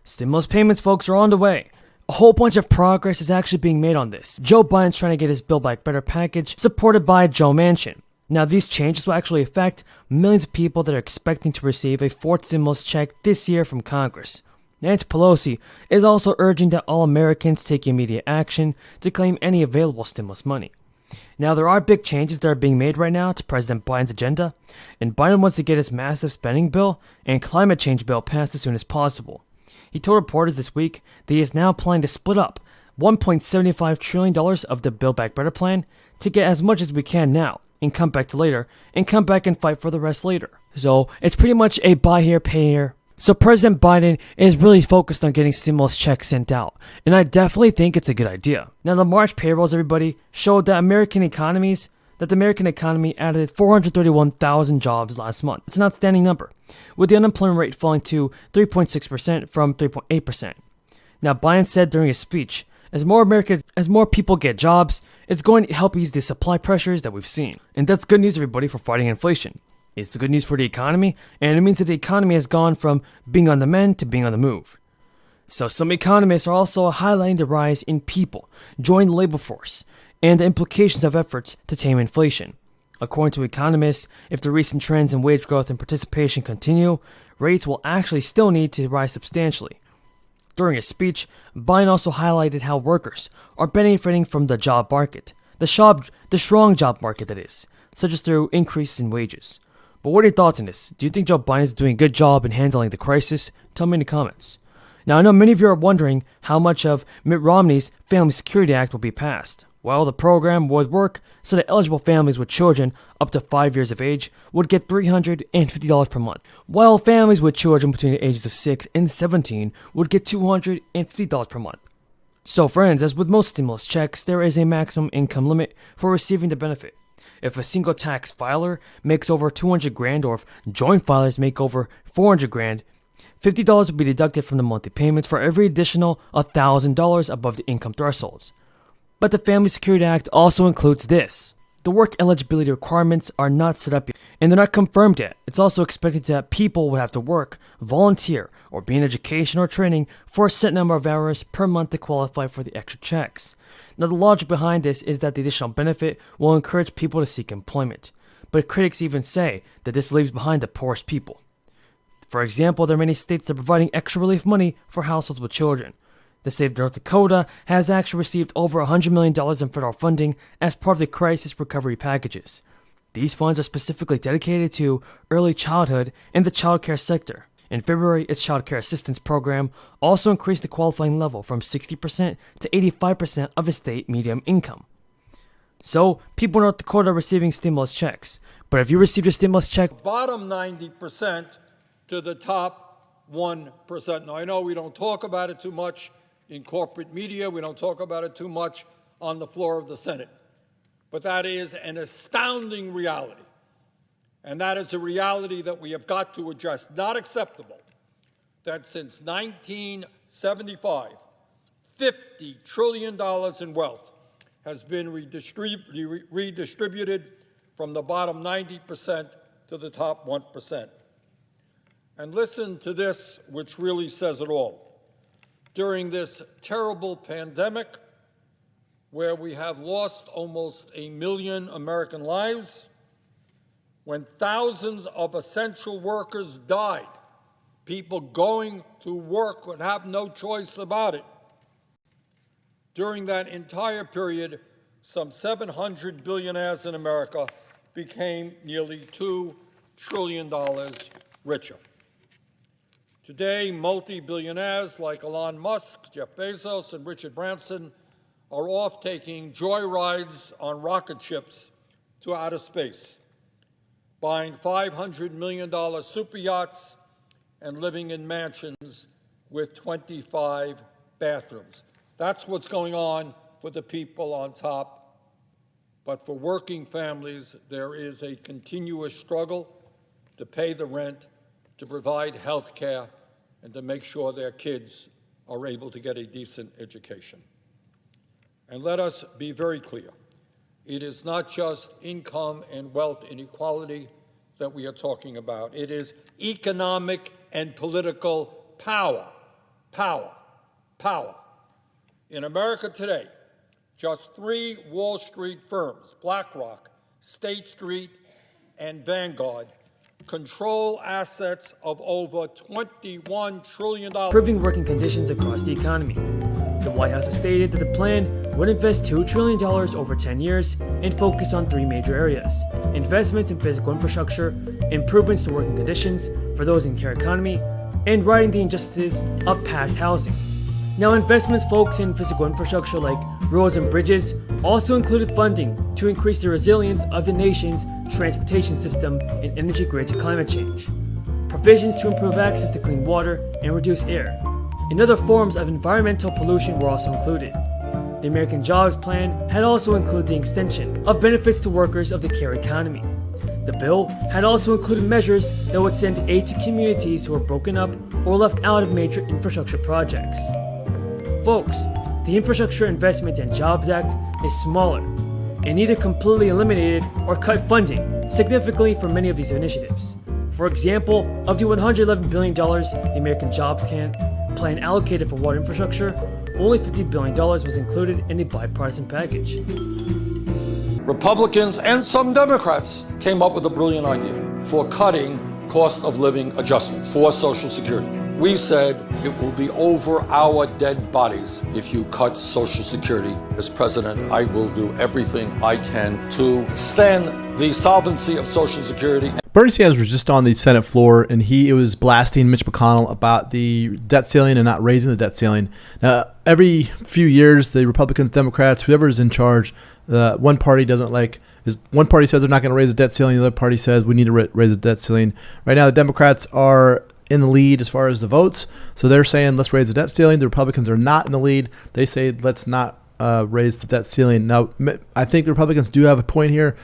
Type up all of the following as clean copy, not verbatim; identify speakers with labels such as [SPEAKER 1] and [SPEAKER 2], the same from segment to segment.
[SPEAKER 1] Stimulus payments, folks, are on the way. A whole bunch of progress is actually being made on this. Joe Biden's trying to get his Build Back Better package supported by Joe Manchin. Now, these changes will actually affect millions of people that are expecting to receive a fourth stimulus check this year from Congress. Nancy Pelosi is also urging that all Americans take immediate action to claim any available stimulus money. Now, there are big changes that are being made right now to President Biden's agenda, and Biden wants to get his massive spending bill and climate change bill passed as soon as possible. He told reporters this week that he is now planning to split up $1.75 trillion of the Build Back Better plan to get as much as we can now and come back to later and come back and fight for the rest later. So it's pretty much a buy here, pay here. So President Biden is really focused on getting stimulus checks sent out, and I definitely think it's a good idea. Now, the March payrolls, everybody, showed that the American economy added 431,000 jobs last month. It's an outstanding number, with the unemployment rate falling to 3.6% from 3.8%. Now, Biden said during his speech, as more people get jobs, it's going to help ease the supply pressures that we've seen. And that's good news, everybody, for fighting inflation. It's good news for the economy, and it means that the economy has gone from being on the mend to being on the move. So some economists are also highlighting the rise in people joining the labor force and the implications of efforts to tame inflation. According to economists, if the recent trends in wage growth and participation continue, rates will actually still need to rise substantially. During his speech, Biden also highlighted how workers are benefiting from the job market, the strong job market that is, such as through increases in wages. But what are your thoughts on this? Do you think Joe Biden is doing a good job in handling the crisis? Tell me in the comments. Now, I know many of you are wondering how much of Mitt Romney's Family Security Act will be passed. Well, the program would work so that eligible families with children up to 5 years of age would get $350 per month, while families with children between the ages of 6 and 17 would get $250 per month. So friends, as with most stimulus checks, there is a maximum income limit for receiving the benefit. If a single tax filer makes over $200,000 or if joint filers make over $400,000, $50 will be deducted from the monthly payments for every additional $1,000 above the income thresholds. But the Family Security Act also includes this. The work eligibility requirements are not set up yet, and they're not confirmed yet. It's also expected that people would have to work, volunteer, or be in education or training for a set number of hours per month to qualify for the extra checks. Now, the logic behind this is that the additional benefit will encourage people to seek employment, but critics even say that this leaves behind the poorest people. For example, there are many states that are providing extra relief money for households with children. The state of North Dakota has actually received over $100 million in federal funding as part of the crisis recovery packages. These funds are specifically dedicated to early childhood and the child care sector. In February, its child care assistance program also increased the qualifying level from 60% to 85% of the state median income. So, people in North Dakota are receiving stimulus checks. But if you received your stimulus check,
[SPEAKER 2] bottom 90% to the top 1%. Now, I know we don't talk about it too much in corporate media. We don't talk about it too much on the floor of the Senate. But that is an astounding reality. And that is a reality that we have got to address. Not acceptable that since 1975, $50 trillion in wealth has been redistributed from the bottom 90% to the top 1%. And listen to this, which really says it all. During this terrible pandemic, where we have lost almost 1 million American lives, when thousands of essential workers died, people going to work would have no choice about it. During that entire period, some 700 billionaires in America became nearly $2 trillion richer. Today, multi-billionaires like Elon Musk, Jeff Bezos, and Richard Branson are off taking joyrides on rocket ships to outer space, buying $500 million super yachts and living in mansions with 25 bathrooms. That's what's going on for the people on top. But for working families, there is a continuous struggle to pay the rent, to provide health care, and to make sure their kids are able to get a decent education. And let us be very clear. It is not just income and wealth inequality that we are talking about. It is economic and political power Power. Power. In America today, just 3 Wall Street firms, BlackRock, State Street, and Vanguard, control assets of over $21 trillion.
[SPEAKER 1] Improving working conditions across the economy. The White House has stated that the plan would invest $2 trillion over 10 years and focus on 3 major areas: investments in physical infrastructure, improvements to working conditions for those in care economy, and righting the injustices of past housing. Now, investments focused in physical infrastructure like roads and bridges also included funding to increase the resilience of the nation's transportation system and energy grid to climate change, provisions to improve access to clean water and reduce air, and other forms of environmental pollution were also included. The American Jobs Plan had also included the extension of benefits to workers of the care economy. The bill had also included measures that would send aid to communities who were broken up or left out of major infrastructure projects. Folks, the Infrastructure Investment and Jobs Act is smaller and neither completely eliminated or cut funding significantly for many of these initiatives. For example, of the $111 billion the American Jobs Plan allocated for water infrastructure, only $50 billion was included in the bipartisan package.
[SPEAKER 2] Republicans and some Democrats came up with a brilliant idea for cutting cost of living adjustments for Social Security. We said it will be over our dead bodies if you cut Social Security. As president, I will do everything I can to extend the solvency of Social Security.
[SPEAKER 3] Bernie Sanders was just on the Senate floor, and he was blasting Mitch McConnell about the debt ceiling and not raising the debt ceiling. Now, every few years, the Republicans, Democrats, whoever is in charge, one party doesn't like. One party says they're not going to raise the debt ceiling. The other party says we need to raise the debt ceiling. Right now, the Democrats are in the lead as far as the votes, so they're saying let's raise the debt ceiling. The Republicans are not in the lead. They say let's not raise the debt ceiling. Now, I think the Republicans do have a point here.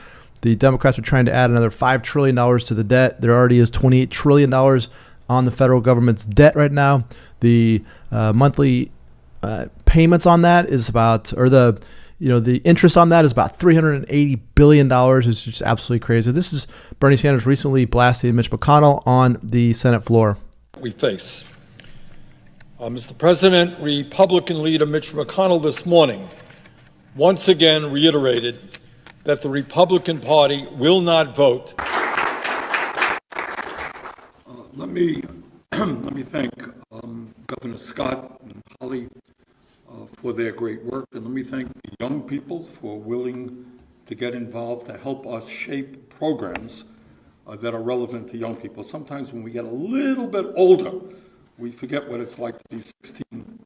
[SPEAKER 3] The Democrats are trying to add another $5 trillion to the debt. There already is $28 trillion on the federal government's debt right now. The monthly payments on that is about, or the interest on that is about $380 billion. It's just absolutely crazy. This is Bernie Sanders recently blasting Mitch McConnell on the Senate floor.
[SPEAKER 2] We face. Mr. President, Republican leader Mitch McConnell this morning once again reiterated that the Republican Party will not vote. Let me thank Governor Scott and Holly for their great work, and let me thank the young people for willing to get involved to help us shape programs that are relevant to young people. Sometimes when we get a little bit older, we forget what it's like to be 16,